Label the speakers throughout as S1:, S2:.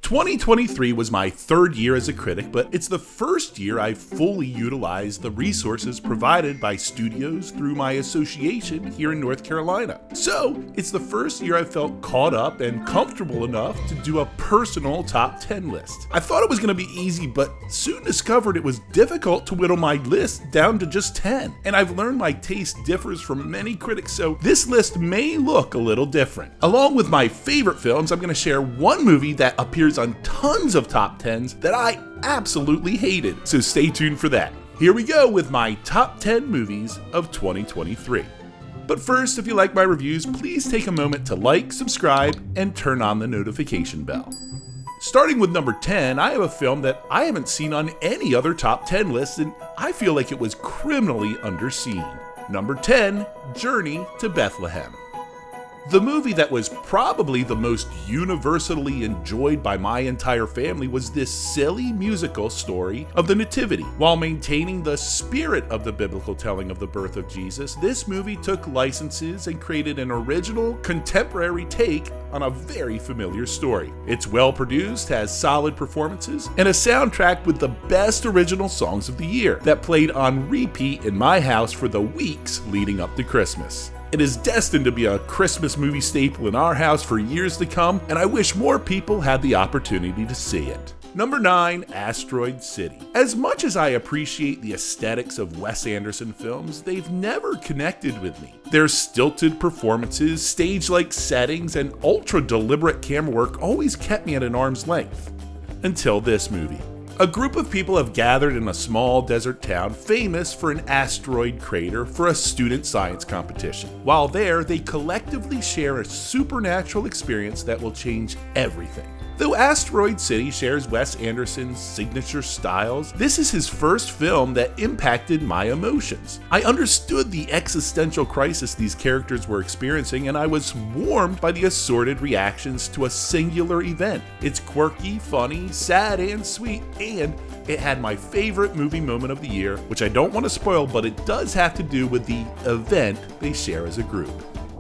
S1: 2023 was my third year as a critic, but it's the first year I've fully utilized the resources provided by studios through my association here in North Carolina. So, it's the first year I've felt caught up and comfortable enough to do a personal top 10 list. I thought it was going to be easy, but soon discovered it was difficult to whittle my list down to just 10. And I've learned my taste differs from many critics, so this list may look a little different. Along with my favorite films, I'm going to share one movie that appears on tons of top 10s that I absolutely hated, so stay tuned for that. Here we go with my top 10 movies of 2023. But first, if you like my reviews, please take a moment to like, subscribe, and turn on the notification bell. Starting with number 10, I have a film that I haven't seen on any other top 10 list, and I feel like it was criminally underseen. Number 10, Journey to Bethlehem. The movie that was probably the most universally enjoyed by my entire family was this silly musical story of the Nativity. While maintaining the spirit of the biblical telling of the birth of Jesus, this movie took licenses and created an original, contemporary take on a very familiar story. It's well produced, has solid performances, and a soundtrack with the best original songs of the year that played on repeat in my house for the weeks leading up to Christmas. It is destined to be a Christmas movie staple in our house for years to come, and I wish more people had the opportunity to see it. Number 9, Asteroid City. As much as I appreciate the aesthetics of Wes Anderson films, they've never connected with me. Their stilted performances, stage-like settings, and ultra-deliberate camera work always kept me at an arm's length. Until this movie. A group of people have gathered in a small desert town famous for an asteroid crater for a student science competition. While there, they collectively share a supernatural experience that will change everything. Though Asteroid City shares Wes Anderson's signature styles, this is his first film that impacted my emotions. I understood the existential crisis these characters were experiencing, and I was warmed by the assorted reactions to a singular event. It's quirky, funny, sad, and sweet, and it had my favorite movie moment of the year, which I don't want to spoil, but it does have to do with the event they share as a group.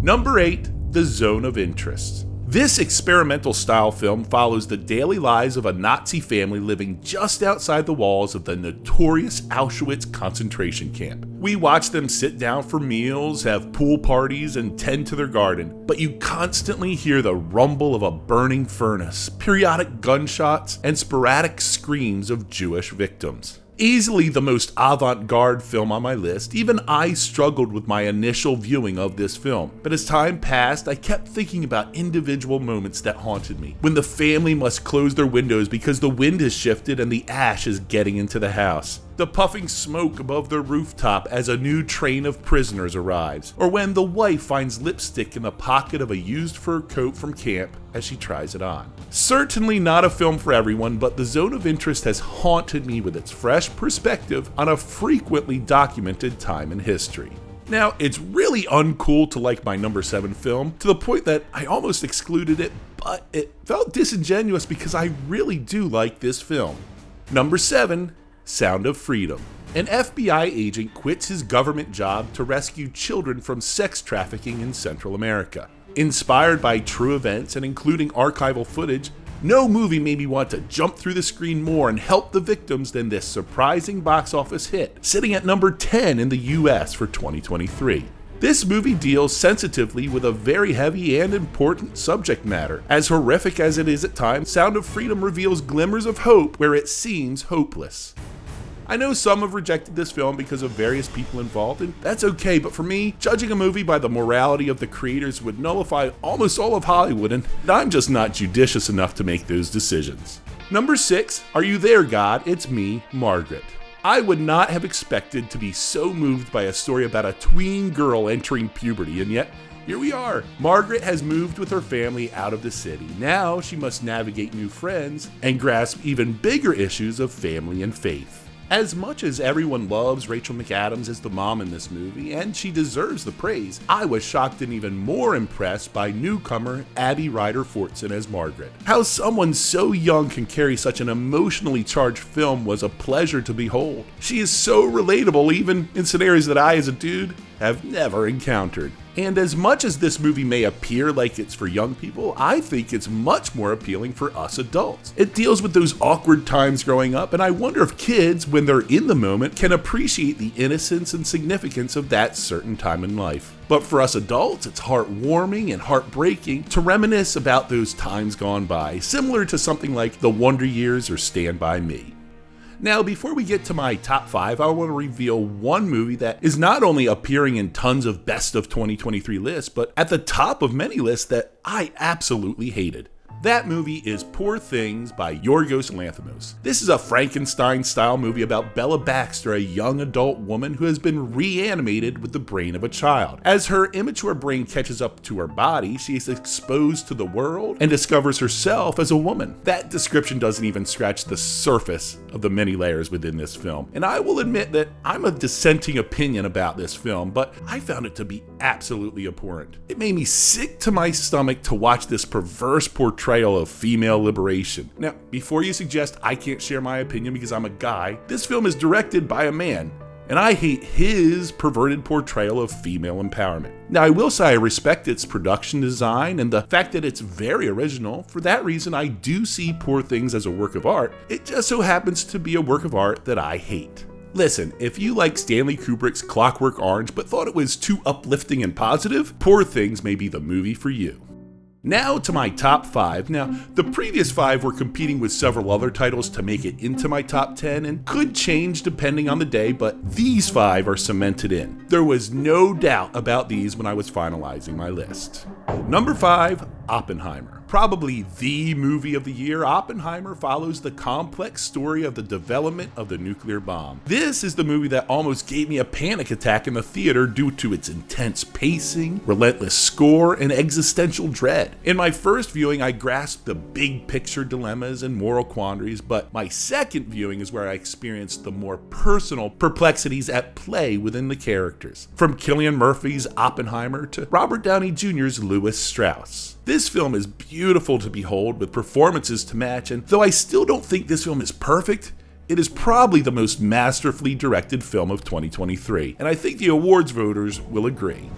S1: Number 8, The Zone of Interest. This experimental style film follows the daily lives of a Nazi family living just outside the walls of the notorious Auschwitz concentration camp. We watch them sit down for meals, have pool parties, and tend to their garden, but you constantly hear the rumble of a burning furnace, periodic gunshots, and sporadic screams of Jewish victims. Easily the most avant-garde film on my list, even I struggled with my initial viewing of this film. But as time passed, I kept thinking about individual moments that haunted me. When the family must close their windows because the wind has shifted and the ash is getting into the house. The puffing smoke above their rooftop as a new train of prisoners arrives. Or when the wife finds lipstick in the pocket of a used fur coat from camp as she tries it on. Certainly not a film for everyone, but The Zone of Interest has haunted me with its fresh perspective on a frequently documented time in history. Now, it's really uncool to like my number 7 film, to the point that I almost excluded it, but it felt disingenuous because I really do like this film. Number 7, Sound of Freedom. An FBI agent quits his government job to rescue children from sex trafficking in Central America. Inspired by true events and including archival footage, no movie made me want to jump through the screen more and help the victims than this surprising box office hit, sitting at number 10 in the US for 2023. This movie deals sensitively with a very heavy and important subject matter. As horrific as it is at times, Sound of Freedom reveals glimmers of hope where it seems hopeless. I know some have rejected this film because of various people involved, and that's okay, but for me, judging a movie by the morality of the creators would nullify almost all of Hollywood, and I'm just not judicious enough to make those decisions. Number 6, Are You There, God? It's Me, Margaret. I would not have expected to be so moved by a story about a tween girl entering puberty, and yet, here we are. Margaret has moved with her family out of the city. Now she must navigate new friends and grasp even bigger issues of family and faith. As much as everyone loves Rachel McAdams as the mom in this movie, and she deserves the praise, I was shocked and even more impressed by newcomer Abby Ryder-Fortson as Margaret. How someone so young can carry such an emotionally charged film was a pleasure to behold. She is so relatable even in scenarios that I, as a dude, have never encountered. And as much as this movie may appear like it's for young people, I think it's much more appealing for us adults. It deals with those awkward times growing up, and I wonder if kids, when they're in the moment, can appreciate the innocence and significance of that certain time in life. But for us adults, it's heartwarming and heartbreaking to reminisce about those times gone by, similar to something like The Wonder Years or Stand By Me. Now, before we get to my top 5, I want to reveal one movie that is not only appearing in tons of best of 2023 lists, but at the top of many lists that I absolutely hated. That movie is Poor Things by Yorgos Lanthimos. This is a Frankenstein-style movie about Bella Baxter, a young adult woman who has been reanimated with the brain of a child. As her immature brain catches up to her body, she is exposed to the world and discovers herself as a woman. That description doesn't even scratch the surface of the many layers within this film. And I will admit that I'm a dissenting opinion about this film, but I found it to be absolutely abhorrent. It made me sick to my stomach to watch this perverse portrayal of female liberation. Now, before you suggest I can't share my opinion because I'm a guy, this film is directed by a man, and I hate his perverted portrayal of female empowerment. Now, I will say I respect its production design and the fact that it's very original. For that reason, I do see Poor Things as a work of art. It just so happens to be a work of art that I hate. Listen, if you like Stanley Kubrick's Clockwork Orange but thought it was too uplifting and positive, Poor Things may be the movie for you. Now to my top 5. Now, the previous 5 were competing with several other titles to make it into my top 10 and could change depending on the day, but these 5 are cemented in. There was no doubt about these when I was finalizing my list. Number 5, Oppenheimer. Probably the movie of the year, Oppenheimer follows the complex story of the development of the nuclear bomb. This is the movie that almost gave me a panic attack in the theater due to its intense pacing, relentless score, and existential dread. In my first viewing, I grasped the big picture dilemmas and moral quandaries, but my second viewing is where I experienced the more personal perplexities at play within the characters. From Cillian Murphy's Oppenheimer to Robert Downey Jr.'s Lewis Strauss. This film is beautiful to behold with performances to match, and though I still don't think this film is perfect, it is probably the most masterfully directed film of 2023, and I think the awards voters will agree.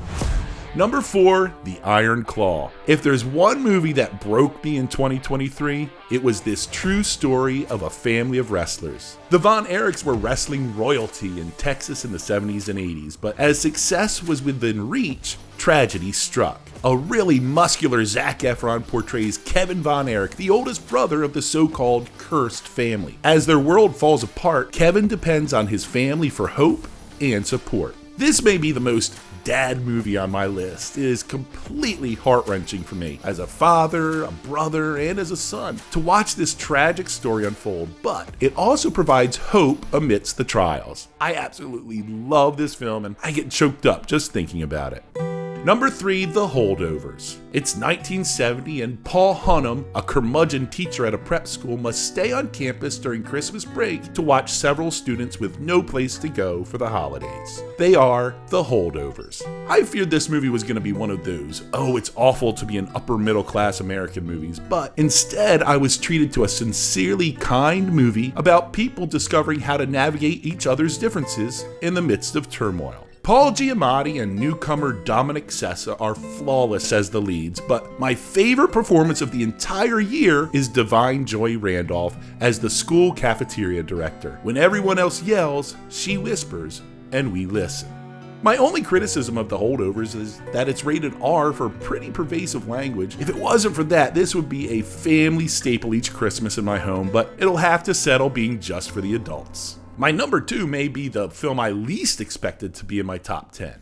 S1: Number 4, The Iron Claw. If there's one movie that broke me in 2023, it was this true story of a family of wrestlers. The Von Erichs were wrestling royalty in Texas in the 70s and 80s, but as success was within reach, tragedy struck. A really muscular Zac Efron portrays Kevin Von Erich, the oldest brother of the so-called cursed family. As their world falls apart, Kevin depends on his family for hope and support. This may be the most dad movie on my list. It is completely heart-wrenching for me as a father, a brother, and as a son to watch this tragic story unfold, but it also provides hope amidst the trials. I absolutely love this film and I get choked up just thinking about it. Number 3, The Holdovers. It's 1970 and Paul Hunnam, a curmudgeon teacher at a prep school, must stay on campus during Christmas break to watch several students with no place to go for the holidays. They are The Holdovers. I feared this movie was going to be one of those, oh, it's awful to be in upper middle class American movies, but instead I was treated to a sincerely kind movie about people discovering how to navigate each other's differences in the midst of turmoil. Paul Giamatti and newcomer Dominic Sessa are flawless as the leads, but my favorite performance of the entire year is Divine Joy Randolph as the school cafeteria director. When everyone else yells, she whispers, and we listen. My only criticism of The Holdovers is that it's rated R for pretty pervasive language. If it wasn't for that, this would be a family staple each Christmas in my home, but it'll have to settle being just for the adults. My number 2 may be the film I least expected to be in my top 10.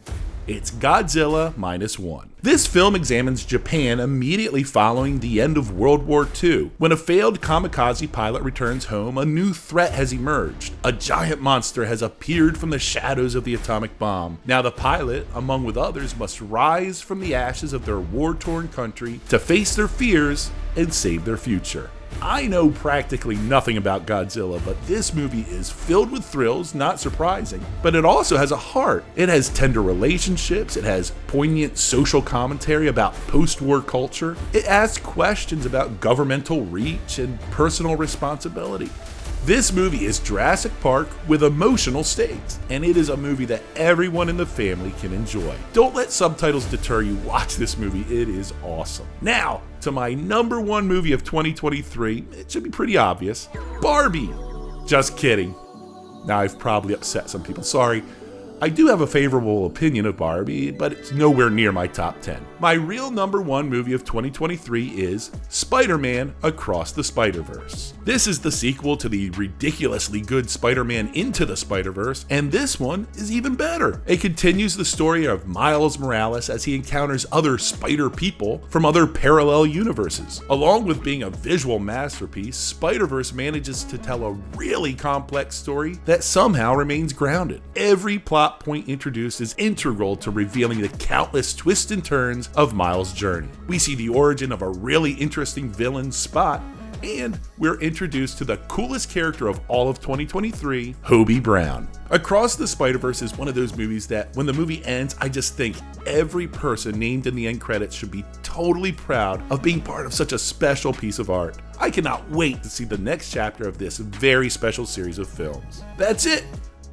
S1: It's Godzilla Minus One. This film examines Japan immediately following the end of World War II. When a failed kamikaze pilot returns home, a new threat has emerged. A giant monster has appeared from the shadows of the atomic bomb. Now the pilot, among with others, must rise from the ashes of their war-torn country to face their fears and save their future. I know practically nothing about Godzilla, but this movie is filled with thrills, not surprising, but it also has a heart. It has tender relationships, it has poignant social commentary about post-war culture, it asks questions about governmental reach and personal responsibility. This movie is Jurassic Park with emotional stakes, and it is a movie that everyone in the family can enjoy. Don't let subtitles deter you. Watch this movie. It is awesome. Now, to my number one movie of 2023, it should be pretty obvious. Barbie. Just kidding. Now, I've probably upset some people. Sorry. I do have a favorable opinion of Barbie, but it's nowhere near my top 10. My real number one movie of 2023 is Spider-Man Across the Spider-Verse. This is the sequel to the ridiculously good Spider-Man Into the Spider-Verse, and this one is even better. It continues the story of Miles Morales as he encounters other spider people from other parallel universes. Along with being a visual masterpiece, Spider-Verse manages to tell a really complex story that somehow remains grounded. Every plot point introduced is integral to revealing the countless twists and turns of Miles' journey. We see the origin of a really interesting villain, Spot, and we're introduced to the coolest character of all of 2023, Hobie Brown. Across the Spider-Verse is one of those movies that when the movie ends, I just think every person named in the end credits should be totally proud of being part of such a special piece of art. I cannot wait to see the next chapter of this very special series of films. That's it.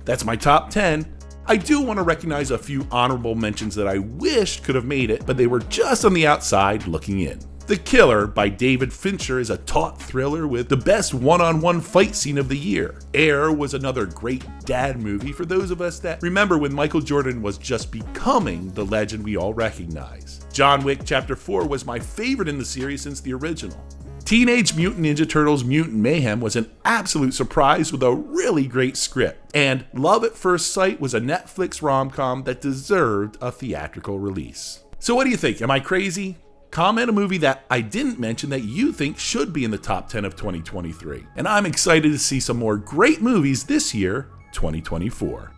S1: That's my top 10. I do want to recognize a few honorable mentions that I wished could have made it, but they were just on the outside looking in. The Killer by David Fincher is a taut thriller with the best one-on-one fight scene of the year. Air was another great dad movie for those of us that remember when Michael Jordan was just becoming the legend we all recognize. John Wick Chapter 4 was my favorite in the series since the original. Teenage Mutant Ninja Turtles Mutant Mayhem was an absolute surprise with a really great script. And Love at First Sight was a Netflix rom-com that deserved a theatrical release. So what do you think? Am I crazy? Comment a movie that I didn't mention that you think should be in the top 10 of 2023. And I'm excited to see some more great movies this year, 2024.